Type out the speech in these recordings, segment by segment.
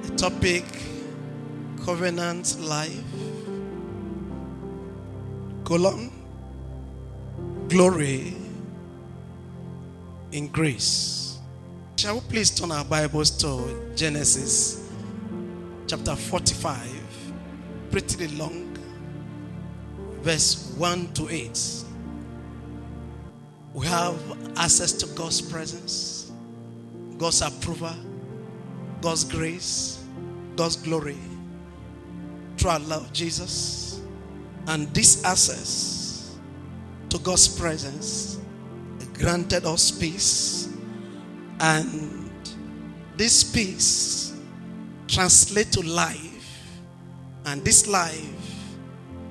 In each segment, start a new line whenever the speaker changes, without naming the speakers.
The topic, covenant life, glory in grace. Shall we please turn our Bibles to Genesis chapter 45, pretty long, verse 1 to 8. We have access to God's presence, God's approval, God's grace, God's glory through our Lord Jesus. And this access to God's presence granted us peace, and this peace translates to life, and this life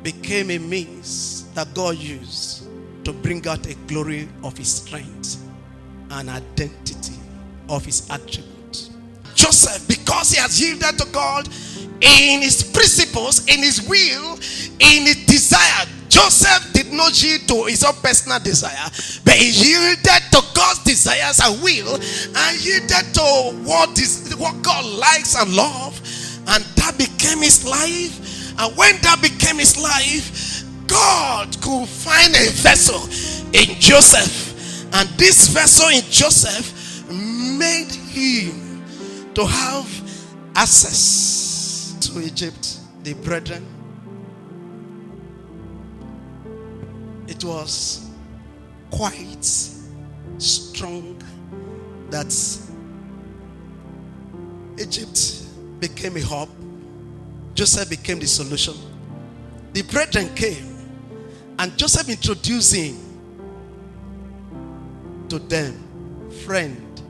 became a means that God used to bring out a glory of his strength and identity of his attribute. Joseph, because he has yielded to God in his principles, in his will, in his desire. Joseph did not yield to his own personal desire, but he yielded to God's desires and will, and yielded to what God likes and loves, and that became his life. And when that became his life, God could find a vessel in Joseph, and this vessel in Joseph made him to have access to Egypt. The brethren, it was quite strong that Egypt became a hub. Joseph became the solution. The brethren came, and Joseph introduced him to them. Friend,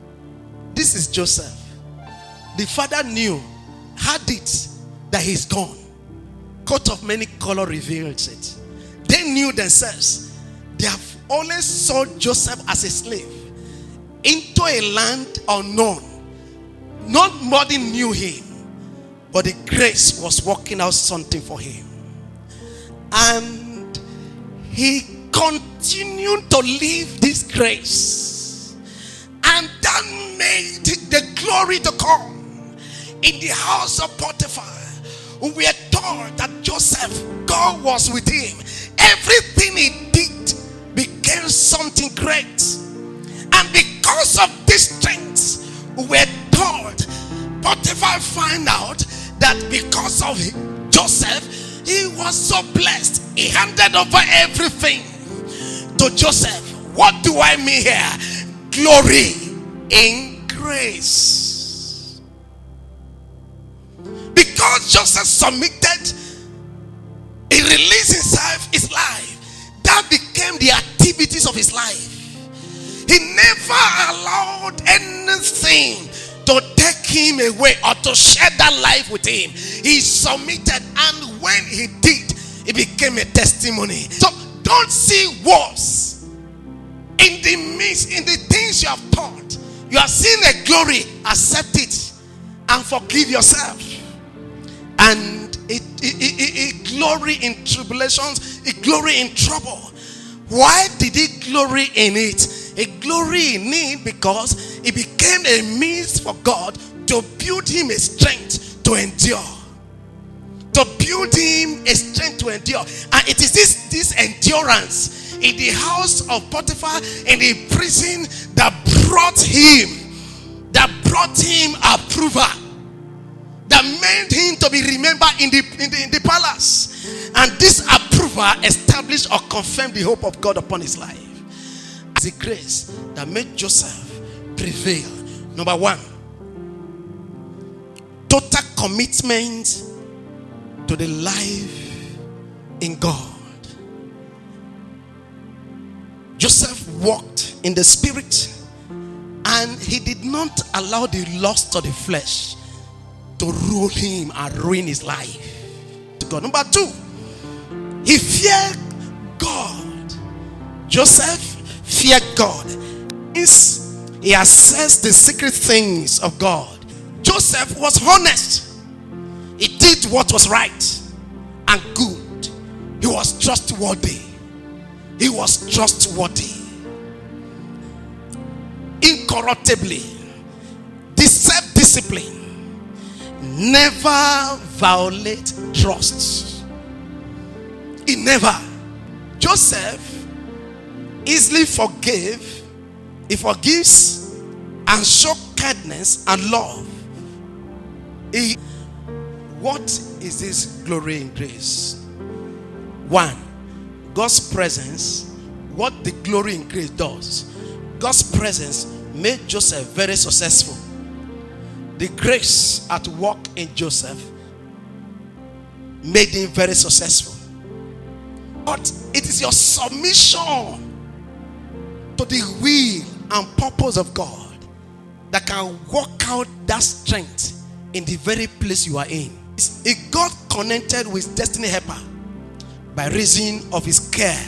this is Joseph. The father knew, had it, that he's gone. Coat of many colors reveals it. They knew themselves. They have always sold Joseph as a slave into a land unknown. Nobody knew him, but the grace was working out something for him. And he continued to live this grace, and that made the glory to come. In the house of Potiphar, we are told that Joseph, God was with him. Everything he did became something great, and because of this strength, we are told Potiphar find out that because of Joseph, he was so blessed. He handed over everything to Joseph. What do I mean here? Glory in grace. Because Joseph submitted, he released his life. That became the activities of his life. He never allowed anything to take him away or to share that life with him. He submitted, and when he did, it became a testimony. So don't see worse in the midst, in the things you have taught. You have seen a glory, accept it and forgive yourself. And it glory in tribulations, it glory in trouble. Why did he glory in it? He glory in it because it became a means for God to build him a strength to endure. To build him a strength to endure. And it is this endurance in the house of Potiphar, in the prison, that brought him approval, that made him to be remembered in the palace. And this approval established or confirmed the hope of God upon his life. It's the grace that made Joseph prevail. Number one, total commitment to the life in God. Joseph walked in the spirit, and he did not allow the lust of the flesh to rule him and ruin his life. To God. Number two, he feared God. Joseph feared God. He assessed the secret things of God. Joseph was honest. He did what was right and good. He was trustworthy. He was trustworthy. Incorruptibly. The self-discipline never violate trust. He never. Joseph easily forgave. He forgives and shows kindness and love. What is this glory in grace? One, God's presence. What the glory in grace does. God's presence made Joseph very successful. The grace at work in Joseph made him very successful. But it is your submission to the will and purpose of God that can work out that strength in the very place you are in. It's a God connected with destiny helper by reason of his care